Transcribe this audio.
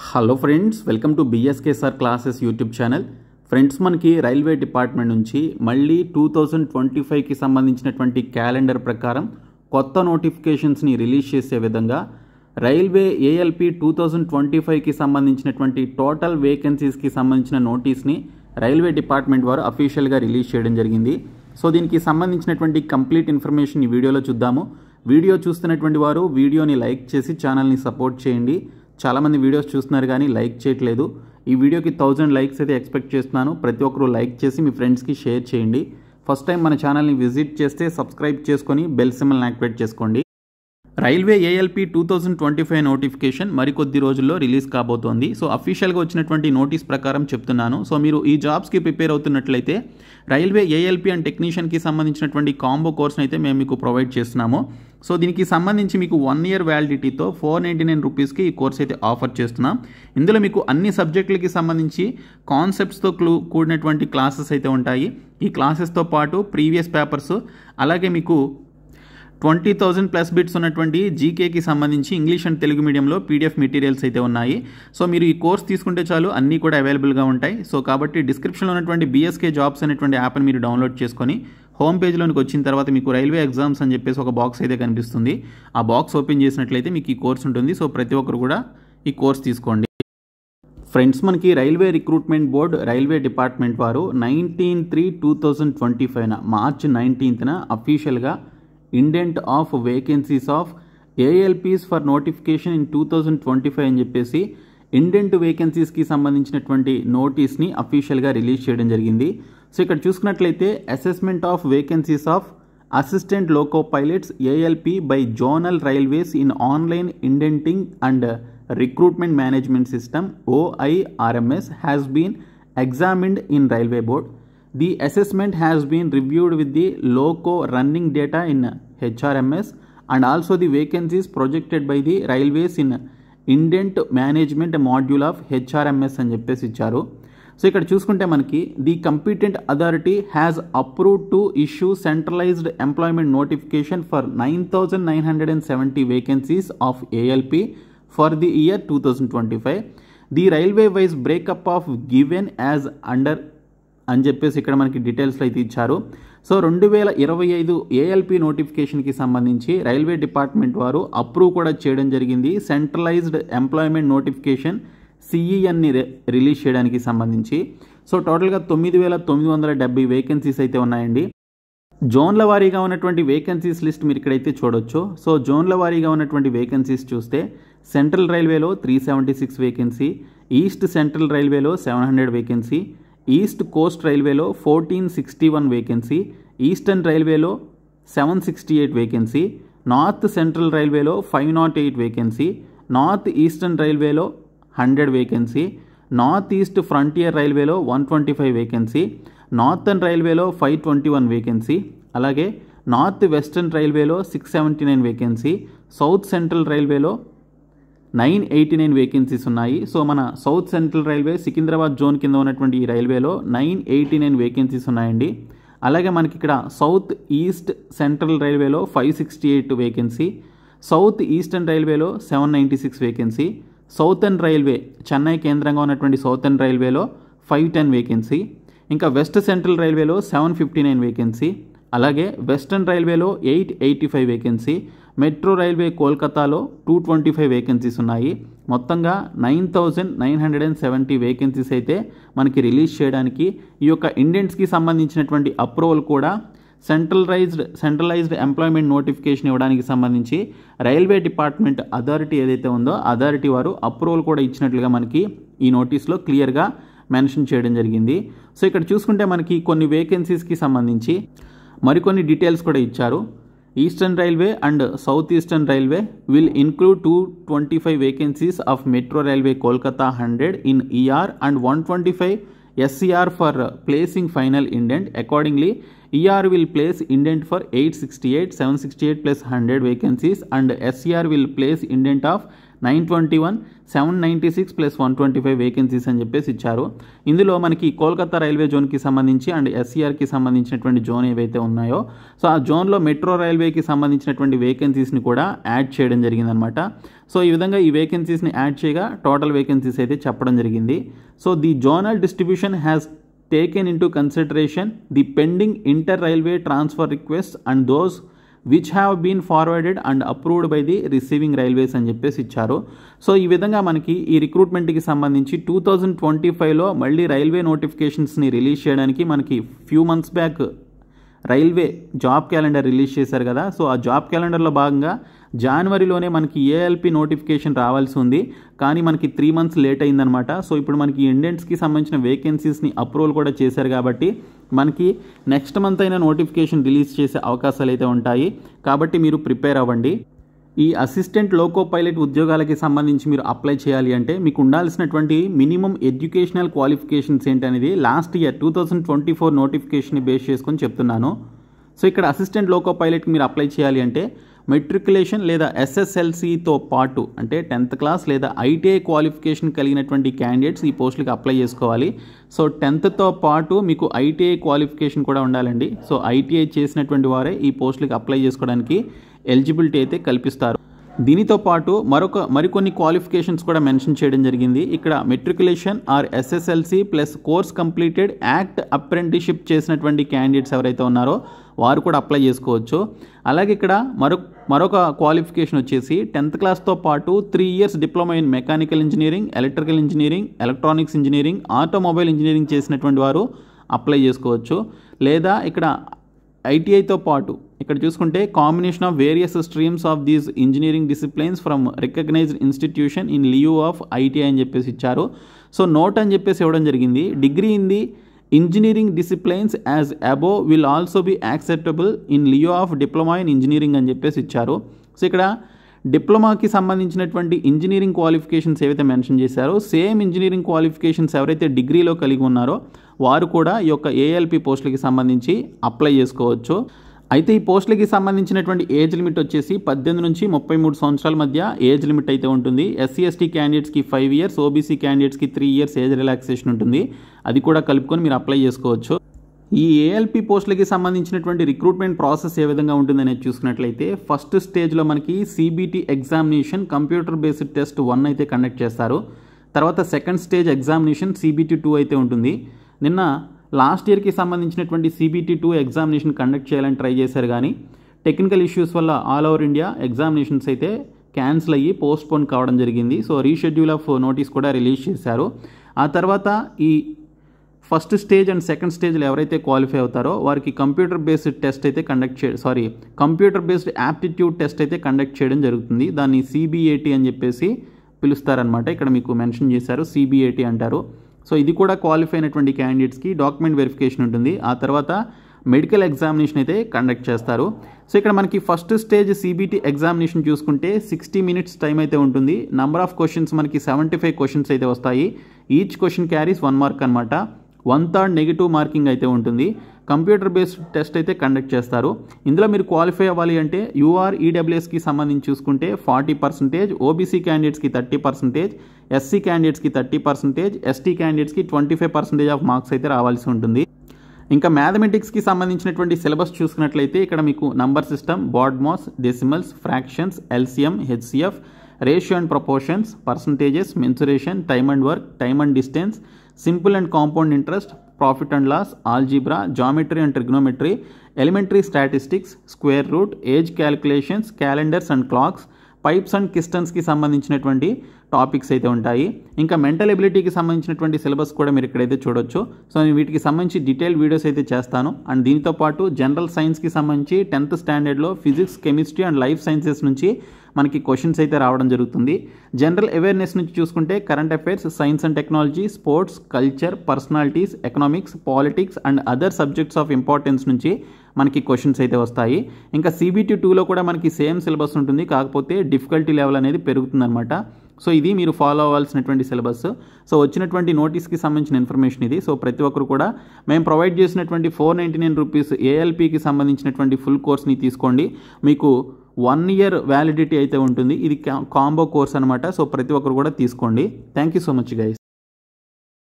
Hello friends, welcome to BSK sir classes YouTube channel. Friends, మనకి railway department నుంచి మళ్ళీ 2025కి సంబంధించినటువంటి క్యాలెండర్ ప్రకారం కొత్త నోటిఫికేషన్స్ని రిలీజ్ చేసే విధంగా రైల్వే ఏఎల్పి 2025కి సంబంధించినటువంటి టోటల్ వేకెన్సీస్కి సంబంధించిన నోటీస్ని రైల్వే డిపార్ట్మెంట్ వారు అఫీషియల్గా రిలీజ్ చేయడం జరిగింది. సో దీనికి సంబంధించినటువంటి కంప్లీట్ ఇన్ఫర్మేషన్ ఈ వీడియోలో చూద్దాము. వీడియో చూస్తున్నటువంటి వారు వీడియోని లైక్ చేసి ఛానల్ని సపోర్ట్ చేయండి. చాలామంది వీడియోస్ చూస్తున్నారు కానీ లైక్ చేయట్లేదు. ఈ వీడియోకి 1000 లైక్స్ అయితే ఎక్స్పెక్ట్ చేస్తున్నాను. ప్రతి ఒక్కరూ లైక్ చేసి మీ ఫ్రెండ్స్కి షేర్ చేయండి. ఫస్ట్ టైం మన ఛానల్ని విజిట్ చేస్తే సబ్స్క్రైబ్ చేసుకొని బెల్ సింబల్ని యాక్టివేట్ చేసుకోండి. రైల్వే ఏఎల్పి 2025 నోటిఫికేషన్ మరికొద్ది రోజుల్లో రిలీజ్ కాబోతోంది. సో అఫీషియల్గా వచ్చినటువంటి నోటీస్ ప్రకారం చెప్తున్నాను. సో మీరు ఈ జాబ్స్కి ప్రిపేర్ అవుతున్నట్లయితే రైల్వే ఏఎల్పి అండ్ టెక్నీషియన్కి సంబంధించినటువంటి కాంబో కోర్స్ని అయితే మేము మీకు ప్రొవైడ్ చేస్తున్నాము. సో దీనికి సంబంధించి మీకు 1 year వ్యాలిడిటీతో 499 రూపీస్కి ఈ కోర్స్ అయితే ఆఫర్ చేస్తున్నాం. ఇందులో మీకు అన్ని సబ్జెక్టులకి సంబంధించి కాన్సెప్ట్స్తో కూడినటువంటి క్లాసెస్ అయితే ఉంటాయి. ఈ క్లాసెస్తో పాటు ప్రీవియస్ పేపర్స్, అలాగే మీకు 20,000 ప్లస్ బిట్స్ ఉన్నటువంటి జీకేకి సంబంధించి ఇంగ్లీష్ అండ్ తెలుగు మీడియంలో పీడిఎఫ్ మెటీరియల్స్ అయితే ఉన్నాయి. సో మీరు ఈ కోర్స్ తీసుకుంటే చాలు, అన్నీ కూడా అవైలబుల్గా ఉంటాయి. సో కాబట్టి డిస్క్రిప్షన్లో ఉన్నటువంటి బిఎస్కే జాబ్స్ అనేటువంటి యాప్ని మీరు డౌన్లోడ్ చేసుకొని హోమ్ పేజ్లోనికి వచ్చిన తర్వాత మీకు రైల్వే ఎగ్జామ్స్ అని చెప్పేసి ఒక బాక్స్ అయితే కనిపిస్తుంది. ఆ బాక్స్ ఓపెన్ చేసినట్లయితే మీకు ఈ కోర్స్ ఉంటుంది. సో ప్రతి ఒక్కరు కూడా ఈ కోర్స్ తీసుకోండి. ఫ్రెండ్స్, మనకి railway recruitment board railway department వారు 19/3/2025 మార్చ్ 19న అఫీషియల్గా indent of vacancies of ALPs for notification in 2025 అని చెప్పేసి ఇండెంట్ వేకెన్సీస్కి సంబంధించినటువంటి నోటీస్ని అఫీషియల్గా రిలీజ్ చేయడం జరిగింది. సో ఇక్కడ చూసుకున్నట్లయితే assessment of vacancies of assistant loco pilots ALP by zonal railways in online indenting and recruitment management system OIRMS has been examined in Railway Board. The assessment has been reviewed with the loco running data in HRMS and also the vacancies projected by the railways in indent management module of HRMS అని చెప్పేసి ఇచ్చారు. So ఇక్కడ చూసుకుంటే మనకి the competent authority has approved to issue centralised employment notification for 9,970 vacancies of ALP for the year 2025. The railway wise breakup of given as under అని చెప్పేసి ఇక్కడ మనకి డీటెయిల్స్లో అయితే ఇచ్చారు. సో 2025 ఏఎల్పి నోటిఫికేషన్కి సంబంధించి రైల్వే డిపార్ట్మెంట్ వారు అప్రూవ్ కూడా చేయడం జరిగింది. సెంట్రలైజ్డ్ ఎంప్లాయ్మెంట్ నోటిఫికేషన్ CENని రిలీజ్ చేయడానికి సంబంధించి. సో టోటల్గా 9,970 వేకెన్సీస్ అయితే ఉన్నాయండి. జోన్ల వారీగా ఉన్నటువంటి వేకెన్సీస్ లిస్ట్ మీరు ఇక్కడైతే చూడొచ్చు. సో జోన్ల వారీగా ఉన్నటువంటి వేకెన్సీస్ చూస్తే సెంట్రల్ రైల్వేలో 376 వేకెన్సీ, ఈస్ట్ సెంట్రల్ రైల్వేలో 700 వేకెన్సీ, ఈస్ట్ కోస్ట్ రైల్వేలో 1461 వేకెన్సీ, ఈస్టర్న్ రైల్వేలో 768 వేకెన్సీ, నార్త్ సెంట్రల్ రైల్వేలో 508 వేకెన్సీ, నార్త్ ఈస్టర్న్ రైల్వేలో 100 వేకెన్సీ, నార్త్ ఈస్ట్ ఫ్రంటియర్ రైల్వేలో 125 వేకెన్సీ, నార్థన్ రైల్వేలో 521 వేకెన్సీ, అలాగే నార్త్ వెస్టర్న్ రైల్వేలో 679 వేకెన్సీ, సౌత్ సెంట్రల్ రైల్వేలో 989 వేకెన్సీస్ ఉన్నాయి. సో మన south central railway Secunderabad zone కింద ఉన్నటువంటి ఈ రైల్వేలో 989 వేకెన్సీస్ ఉన్నాయండి. అలాగే మనకి ఇక్కడ సౌత్ ఈస్ట్ సెంట్రల్ రైల్వేలో 568 వేకెన్సీ, సౌత్ ఈస్టర్న్ రైల్వేలో 796 వేకెన్సీ, సౌతర్న్ రైల్వే చెన్నై కేంద్రంగా ఉన్నటువంటి సౌతర్న్ రైల్వేలో 510 వేకెన్సీ, ఇంకా వెస్ట్ సెంట్రల్ రైల్వేలో 759 వేకెన్సీ, అలాగే వెస్టర్న్ రైల్వేలో 885 వేకెన్సీ, మెట్రో రైల్వే కోల్కతాలో 225 వేకెన్సీస్ ఉన్నాయి. మొత్తంగా 9,970 వేకెన్సీస్ అయితే మనకి రిలీజ్ చేయడానికి ఈ యొక్క ఇండెంట్స్కి సంబంధించినటువంటి అప్రూవల్ కూడా సెంట్రలైజ్డ్ ఎంప్లాయ్మెంట్ నోటిఫికేషన్ ఇవ్వడానికి సంబంధించి రైల్వే డిపార్ట్మెంట్ అథారిటీ ఏదైతే ఉందో అథారిటీ వారు అప్రూవల్ కూడా ఇచ్చినట్లుగా మనకి ఈ నోటీస్లో క్లియర్గా మెన్షన్ చేయడం జరిగింది. సో ఇక్కడ చూసుకుంటే మనకి కొన్ని వేకెన్సీస్కి సంబంధించి మరికొన్ని డీటెయిల్స్ కూడా ఇచ్చారు. Eastern railway and south eastern railway will include 225 vacancies of metro railway Kolkata 100 in ER and 125 SCR for placing final indent. Accordingly, ER will place indent for 868, 768 plus 100 vacancies and SCR will place indent of 921, 796 plus 125 vacancies అని చెప్పేసి ఇచ్చారు. ఇందులో మనకి Kolkata railway జోన్కి సంబంధించి and ఎస్సీఆర్కి సంబంధించినటువంటి zone ఏవైతే ఉన్నాయో so ఆ జోన్లో మెట్రో రైల్వేకి సంబంధించినటువంటి వేకెన్సీస్ని కూడా యాడ్ చేయడం జరిగిందనమాట. సో ఈ విధంగా ఈ వేకెన్సీస్ని యాడ్ చేయగా టోటల్ వేకెన్సీస్ అయితే చెప్పడం జరిగింది. So the zonal distribution has taken into consideration the pending inter-railway transfer requests and those which have been forwarded and approved by the receiving railways అని చెప్పేసి ఇచ్చారు. సో ఈ విధంగా మనకి ఈ రిక్రూట్మెంట్కి సంబంధించి 2025లో మళ్ళీ రైల్వే నోటిఫికేషన్స్ని రిలీజ్ చేయడానికి మనకి few months back railway job calendar release చేశారు కదా. సో ఆ జాబ్ క్యాలెండర్లో భాగంగా జనవరిలోనే మనకి ఏఎల్పి నోటిఫికేషన్ రావాల్సి ఉంది, కానీ మనకి 3 మంత్స్ లేట్ అయిందనమాట. సో ఇప్పుడు మనకి ఇండియన్స్కి సంబంధించిన వేకెన్సీస్ని అప్రూవల్ కూడా చేశారు కాబట్టి మనకి నెక్స్ట్ మంత్ అయినా నోటిఫికేషన్ రిలీజ్ చేసే అవకాశాలు అయితే ఉంటాయి. కాబట్టి మీరు ప్రిపేర్ అవ్వండి. ఈ అసిస్టెంట్ లోకో పైలట్ ఉద్యోగాలకి సంబంధించి మీరు అప్లై చేయాలి అంటే మీకు ఉండాల్సినటువంటి మినిమం ఎడ్యుకేషనల్ క్వాలిఫికేషన్స్ ఏంటనేది లాస్ట్ ఇయర్ 2024 నోటిఫికేషన్ని బేస్ చేసుకొని చెప్తున్నాను. సో ఇక్కడ అసిస్టెంట్ లోకో పైలట్కి మీరు అప్లై చేయాలి అంటే మెట్రికులేషన్ లేదా ఎస్ఎస్ఎల్సితో పాటు అంటే 10th క్లాస్ లేదా ఐటీఐ క్వాలిఫికేషన్ కలిగినటువంటి క్యాండిడేట్స్ ఈ పోస్టులకి అప్లై చేసుకోవాలి. సో 10థ్తో పాటు మీకు ఐటీఐ క్వాలిఫికేషన్ కూడా ఉండాలండి. సో ఐటీఐ చేసినటువంటి వారే ఈ పోస్టులకి అప్లై చేసుకోవడానికి ఎలిజిబిలిటీ అయితే కల్పిస్తారు. దీనితో పాటు మరికొన్ని క్వాలిఫికేషన్స్ కూడా మెన్షన్ చేయడం జరిగింది. ఇక్కడ matriculation or SSLC plus course completed act apprenticeship చేసినటువంటి క్యాండిడేట్స్ ఎవరైతే ఉన్నారో వారు కూడా అప్లై చేసుకోవచ్చు. అలాగే ఇక్కడ మరొక క్వాలిఫికేషన్ వచ్చేసి 10th క్లాస్తో పాటు 3 years diploma in mechanical engineering, electrical engineering, electronics engineering, automobile engineering చేసినటువంటి వారు అప్లై చేసుకోవచ్చు. లేదా ఇక్కడ ఐటీఐతో పాటు ఇక్కడ చూసుకుంటే combination of various streams of these engineering disciplines from recognised institution in lieu of ITI అని చెప్పేసి ఇచ్చారు. సో నోట్ అని చెప్పేసి ఇవ్వడం జరిగింది. Degree in the engineering disciplines as above will also be acceptable in lieu of diploma in engineering అని చెప్పేసి ఇచ్చారు. సో ఇక్కడ డిప్లొమాకి సంబంధించినటువంటి ఇంజనీరింగ్ క్వాలిఫికేషన్స్ ఏవైతే మెన్షన్ చేశారో సేమ్ ఇంజనీరింగ్ క్వాలిఫికేషన్స్ ఎవరైతే డిగ్రీలో కలిగి ఉన్నారో వారు కూడా ఈ యొక్క ఏఎల్పి పోస్టులకి సంబంధించి అప్లై చేసుకోవచ్చు. అయితే ఈ పోస్టులకి సంబంధించినటువంటి ఏజ్ లిమిట్ వచ్చేసి 18 నుంచి 33 సంవత్సరాల మధ్య ఏజ్ లిమిట్ అయితే ఉంటుంది. ఎస్సీ ఎస్టీ క్యాండిడేట్స్కి 5 years, ఓబీసీ క్యాండిడేట్స్కి 3 years ఏజ్ రిలాక్సేషన్ ఉంటుంది. అది కూడా కలుపుకొని మీరు అప్లై చేసుకోవచ్చు. ఈ ఏఎల్పి పోస్టులకి సంబంధించినటువంటి రిక్రూట్మెంట్ ప్రాసెస్ ఏ విధంగా ఉంటుందనేది చూసుకున్నట్లయితే ఫస్ట్ స్టేజ్లో మనకి CBT examination computer based test 1 అయితే కండక్ట్ చేస్తారు. తర్వాత సెకండ్ స్టేజ్ ఎగ్జామినేషన్ సిబిటి 2 అయితే ఉంటుంది. నిన్న లాస్ట్ ఇయర్కి సంబంధించినటువంటి సిబిటి 2 ఎగ్జామినేషన్ కండక్ట్ చేయాలని ట్రై చేశారు, కానీ టెక్నికల్ ఇష్యూస్ వల్ల ఆల్ ఓవర్ ఇండియా ఎగ్జామినేషన్స్ అయితే క్యాన్సిల్ అయ్యి పోస్ట్పోన్ కావడం జరిగింది. సో రీషెడ్యూల్ ఆఫ్ నోటీస్ కూడా రిలీజ్ చేశారు. ఆ తర్వాత ఈ ఫస్ట్ స్టేజ్ అండ్ సెకండ్ స్టేజ్లో ఎవరైతే క్వాలిఫై అవుతారో వారికి కంప్యూటర్ బేస్డ్ టెస్ట్ అయితే కంప్యూటర్ బేస్డ్ యాప్టిట్యూడ్ టెస్ట్ అయితే కండక్ట్ చేయడం జరుగుతుంది. దాన్ని సిబిఏటి అని చెప్పేసి పిలుస్తారనమాట. ఇక్కడ మీకు మెన్షన్ చేశారు, సిబిఏటి అంటారు. సో ఇది కూడా క్వాలిఫై అయినటువంటి క్యాండిడేట్స్కి డాక్యుమెంట్ వెరిఫికేషన్ ఉంటుంది. ఆ తర్వాత మెడికల్ ఎగ్జామినేషన్ అయితే కండక్ట్ చేస్తారు. సో ఇక్కడ మనకి ఫస్ట్ స్టేజ్ సిబిటి ఎగ్జామినేషన్ చూసుకుంటే 60 minutes టైం అయితే ఉంటుంది. నంబర్ ఆఫ్ క్వశ్చన్స్ మనకి 75 questions అయితే వస్తాయి. ఈచ్ క్వశ్చన్ క్యారీస్ 1 mark అనమాట. 1/3 నెగిటివ్ మార్కింగ్ అయితే ఉంటుంది. కంప్యూటర్ బేస్డ్ టెస్ట్ అయితే కండక్ట్ చేస్తారు. ఇందులో మీరు క్వాలిఫై అవ్వాలి అంటే యూఆర్ ఈడబ్ల్యూఎస్కి సంబంధించి చూసుకుంటే 40%, ఓబీసీ క్యాండిడేట్స్కి 30%, ఎస్సీ క్యాండిడేట్స్కి 30%, ఎస్టీ క్యాండిడేట్స్కి 25% ఆఫ్ మార్క్స్ అయితే రావాల్సి ఉంటుంది. ఇంకా మ్యాథమెటిక్స్కి సంబంధించినటువంటి సిలబస్ చూసుకున్నట్లయితే ఇక్కడ మీకు number system, BODMAS, decimals, fractions, LCM, HCF, ratio and proportions, percentages, mensuration, time and work, time and distance, simple and compound interest, profit and loss, algebra, geometry and trigonometry, elementary statistics, square root, age calculations, calendars and clocks, pipes and కిస్టన్స్కి సంబంధించినటువంటి topics అయితే ఉంటాయి. ఇంకా mental ఎబిలిటీకి సంబంధించినటువంటి syllabus కూడా మీరు ఇక్కడైతే చూడొచ్చు. సో నేను వీటికి సంబంధించి డీటెయిల్ వీడియోస్ అయితే చేస్తాను. అండ్ దీంతో పాటు జనరల్ సైన్స్కి సంబంధించి 10th స్టాండర్డ్లో physics, chemistry and life sciences నుంచి మనకి క్వశ్చన్స్ అయితే రావడం జరుగుతుంది. జనరల్ అవేర్నెస్ నుంచి చూసుకుంటే current affairs, science and technology, sports, culture, personalities, economics, politics and other subjects of importance నుంచి మనకి క్వశ్చన్స్ అయితే వస్తాయి. ఇంకా సిబిటి 2లో కూడా మనకి సేమ్ సిలబస్ ఉంటుంది, కాకపోతే డిఫికల్టీ లెవెల్ అనేది పెరుగుతుందన్నమాట. సో ఇది మీరు ఫాలో అవ్వాల్సినటువంటి సిలబస్. సో వచ్చినటువంటి నోటీస్కి సంబంధించిన ఇన్ఫర్మేషన్ ఇది. సో ప్రతి ఒక్కరు కూడా మేము ప్రొవైడ్ చేసినటువంటి 499 రూపీస్ ఏఎల్పికి సంబంధించినటువంటి ఫుల్ కోర్స్ని తీసుకోండి. మీకు 1 year వ్యాలిడిటీ అయితే ఉంటుంది. ఇది కాంబో కోర్స్ అనమాట. సో ప్రతి ఒక్కరు కూడా తీసుకోండి. Thank you so much guys.